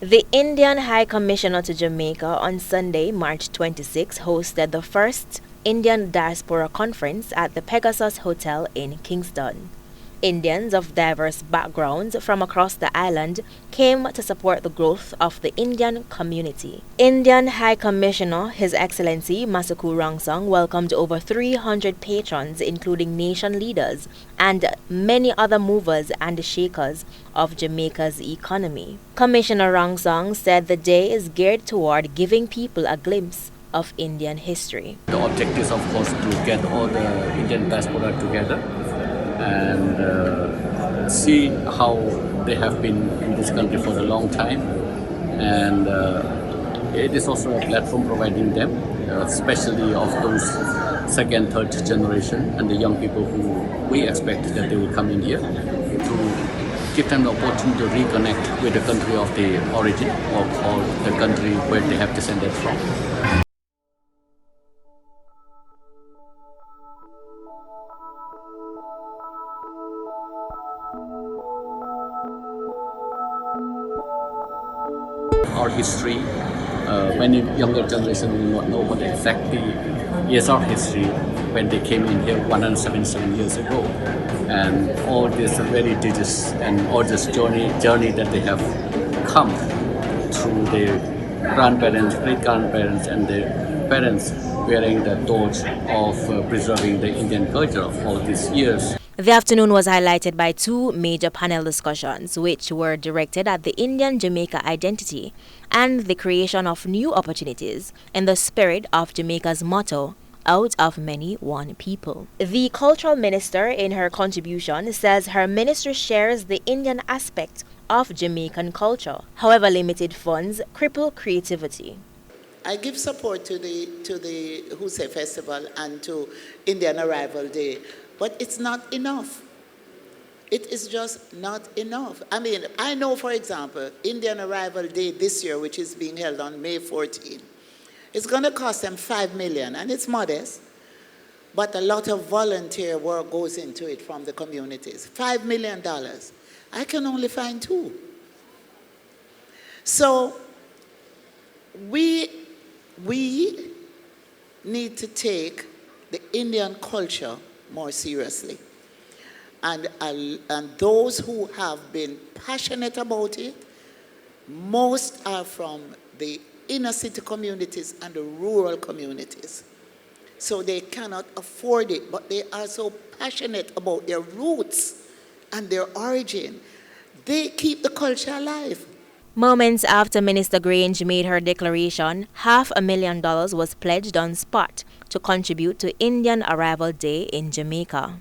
The Indian High Commissioner to Jamaica on Sunday, March 26, hosted the first Indian Diaspora Conference at the Pegasus Hotel in Kingston. Indians of diverse backgrounds from across the island came to support the growth of the Indian community. Indian High Commissioner His Excellency Masuku Rangsong welcomed over 300 patrons, including nation leaders and many other movers and shakers of Jamaica's economy. Commissioner Rangsong said the day is geared toward giving people a glimpse of Indian history. The objective is, of course, to get all the Indian diaspora together and see how they have been in this country for a long time. And it is also a platform providing them, especially of those second, third generation and the young people who we expect that they will come in here, to give them the opportunity to reconnect with the country of the origin or the country where they have descended from. Our history, many younger generation will not know what exactly is our history when they came in here 177 years ago, and all this heritages and all this journey that they have come through their grandparents, great-grandparents and their parents wearing the torch of preserving the Indian culture of all these years. The afternoon was highlighted by two major panel discussions, which were directed at the Indian Jamaica identity and the creation of new opportunities in the spirit of Jamaica's motto, out of many, one people. The cultural minister, in her contribution, says her ministry shares the Indian aspect of Jamaican culture. However, limited funds cripple creativity. I give support to the Husay Festival and to Indian Arrival Day, but it's not enough. It is just not enough. I mean, I know, for example, Indian Arrival Day this year, which is being held on May 14, it's going to cost them $5 million, and it's modest, but a lot of volunteer work goes into it from the communities. $5 million. I can only find two. So we need to take the Indian culture more seriously. And those who have been passionate about it, most are from the inner city communities and the rural communities. So they cannot afford it, but they are so passionate about their roots and their origin. They keep the culture alive. Moments after Minister Grange made her declaration, $500,000 was pledged on spot to contribute to Indian Arrival Day in Jamaica.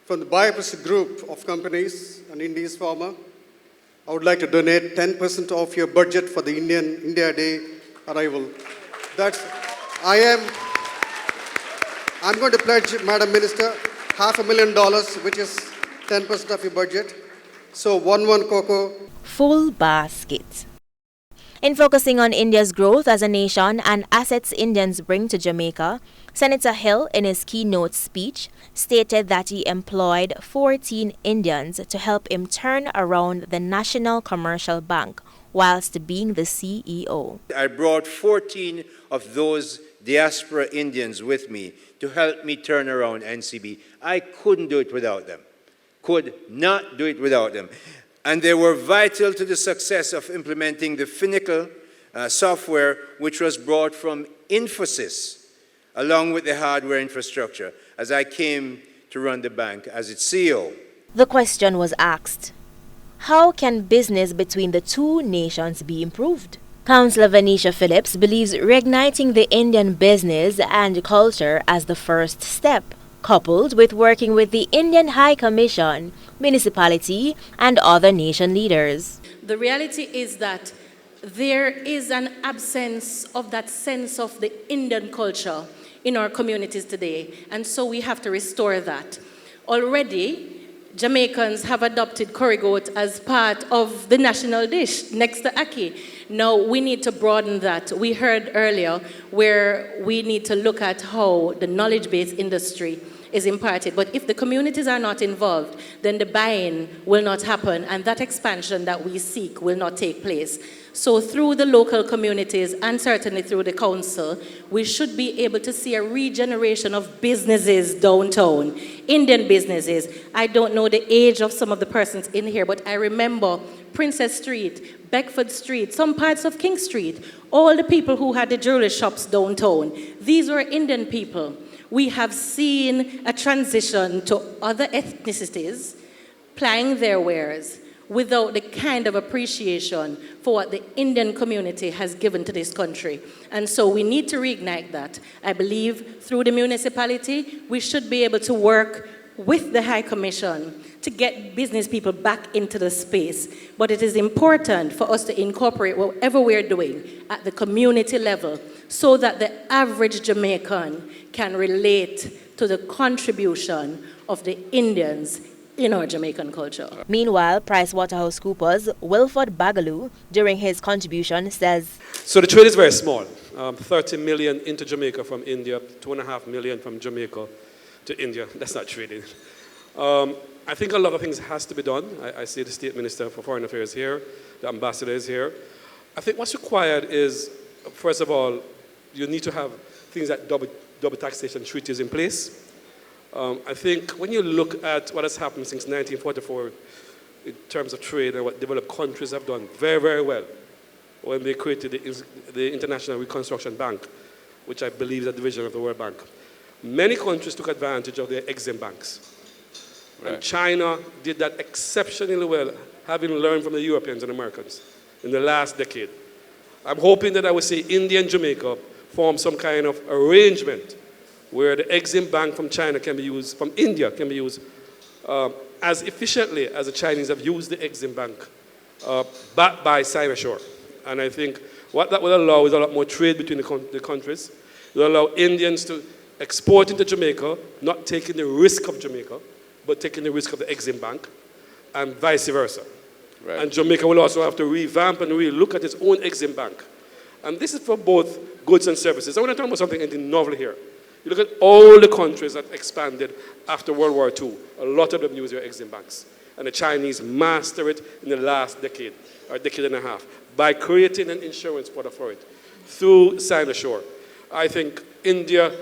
From the Diaspora group of companies and Indies Farmer, I would like to donate 10% of your budget for the India Day arrival. I'm going to pledge, Madam Minister, $500,000, which is 10% of your budget. So one cocoa. Full basket. In focusing on India's growth as a nation and assets Indians bring to Jamaica, Senator Hill, in his keynote speech, stated that he employed 14 Indians to help him turn around the National Commercial Bank whilst being the CEO. I brought 14 of those diaspora Indians with me to help me turn around NCB. I couldn't do it without them. Could not do it without them. And they were vital to the success of implementing the Finacle software, which was brought from Infosys, along with the hardware infrastructure, as I came to run the bank as its CEO. The question was asked, how can business between the two nations be improved? Councillor Venetia Phillips believes reigniting the Indian business and culture as the first step, coupled with working with the Indian High Commission, municipality, and other nation leaders. The reality is that there is an absence of that sense of the Indian culture in our communities today, and so we have to restore that. Already, Jamaicans have adopted curry goat as part of the national dish next to ackee. Now we need to broaden that. We heard earlier where we need to look at how the knowledge-based industry is imparted. But if the communities are not involved, then the buy-in will not happen, and that expansion that we seek will not take place. So through the local communities and certainly through the council, we should be able to see a regeneration of businesses downtown, Indian businesses. I don't know the age of some of the persons in here, but I remember Princess Street, Beckford Street, some parts of King Street, all the people who had the jewelry shops downtown. These were Indian people. We have seen a transition to other ethnicities plying their wares without the kind of appreciation for what the Indian community has given to this country. And so we need to reignite that. I believe through the municipality, we should be able to work with the High Commission to get business people back into the space. But it is important for us to incorporate whatever we're doing at the community level so that the average Jamaican can relate to the contribution of the Indians in our Jamaican culture. Meanwhile, PricewaterhouseCoopers' Wilford Bagaloo, during his contribution, says, So the trade is very small. 30 million into Jamaica from India, 2.5 million from Jamaica to India. That's not trading. I think a lot of things has to be done. I see the State Minister for Foreign Affairs here, the Ambassador is here. I think what's required is, first of all, you need to have things like double taxation treaties in place. I think when you look at what has happened since 1944 in terms of trade and what developed countries have done very, very well when they created the International Reconstruction Bank, which I believe is a division of the World Bank. Many countries took advantage of their Exim banks. Right. And China did that exceptionally well, having learned from the Europeans and Americans in the last decade. I'm hoping that I will see India and Jamaica form some kind of arrangement where the Exim Bank from China can be used, from India can be used as efficiently as the Chinese have used the Exim Bank, backed by Sinashore. And I think what that will allow is a lot more trade between the countries. It will allow Indians to export into Jamaica, not taking the risk of Jamaica, but taking the risk of the Exim Bank, and vice versa. Right. And Jamaica will also have to revamp and really look at its own Exim Bank. And this is for both goods and services. I want to talk about something novel here. You look at all the countries that expanded after World War II. A lot of them use their Exim banks. And the Chinese mastered it in the last decade, or decade and a half, by creating an insurance product for it through Sinashore. I think India,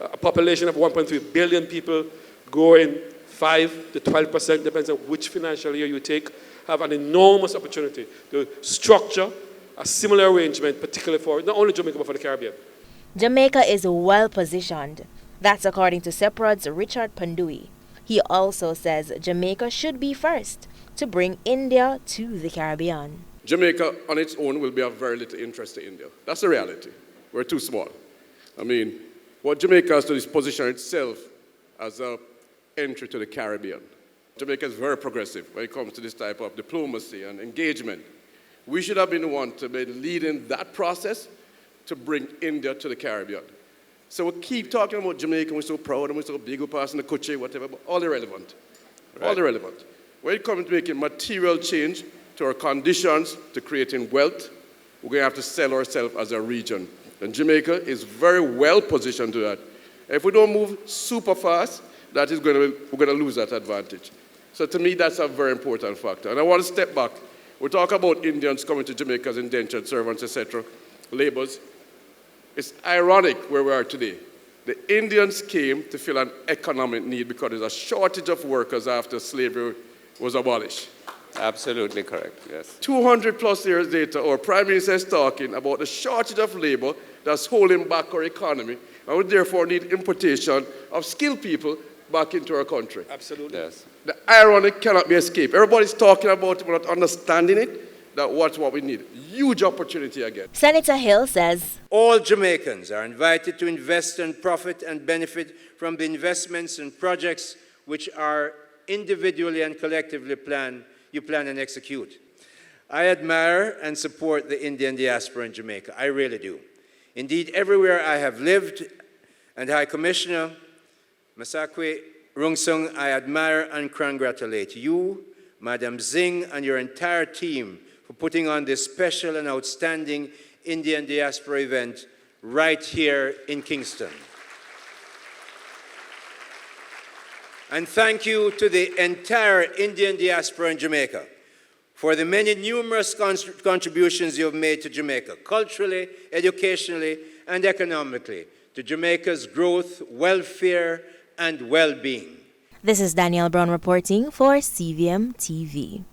a population of 1.3 billion people, growing 5 to 12%, depends on which financial year you take, have an enormous opportunity to structure a similar arrangement, particularly for not only Jamaica, but for the Caribbean. Jamaica is well positioned. That's according to SEPRAD's Richard Pandui. He also says Jamaica should be first to bring India to the Caribbean. Jamaica on its own will be of very little interest to India. That's the reality. We're too small. I mean, what Jamaica has to do is position itself as an entry to the Caribbean. Jamaica is very progressive when it comes to this type of diplomacy and engagement. We should have been the one to be leading that process to bring India to the Caribbean. So we keep talking about Jamaica, and we're so proud, and we're so big, we're passing the Kuche, whatever, but all irrelevant. Right. All irrelevant. When it comes to making material change to our conditions, to creating wealth, we're going to have to sell ourselves as a region. And Jamaica is very well positioned to that. If we don't move super fast, we're going to lose that advantage. So to me, that's a very important factor. And I want to step back. We talk about Indians coming to Jamaica as indentured servants, etc., laborers. It's ironic where we are today. The Indians came to fill an economic need because there's a shortage of workers after slavery was abolished. Absolutely correct, yes. 200 plus years later, our Prime Minister is talking about the shortage of labor that's holding back our economy, and we therefore need importation of skilled people back into our country. Absolutely. Yes. The irony cannot be escaped. Everybody's talking about it, but not understanding it, that what's what we need. Huge opportunity again. Senator Hill says, all Jamaicans are invited to invest and profit and benefit from the investments and projects which are individually and collectively you plan and execute. I admire and support the Indian diaspora in Jamaica. I really do. Indeed, everywhere I have lived, and High Commissioner Masakwe Rungsung, I admire and congratulate you, Madam Zing, and your entire team for putting on this special and outstanding Indian diaspora event right here in Kingston. And thank you to the entire Indian diaspora in Jamaica for the many numerous contributions you have made to Jamaica, culturally, educationally, and economically, to Jamaica's growth, welfare, and well-being. This is Danniell Brown reporting for CVM TV.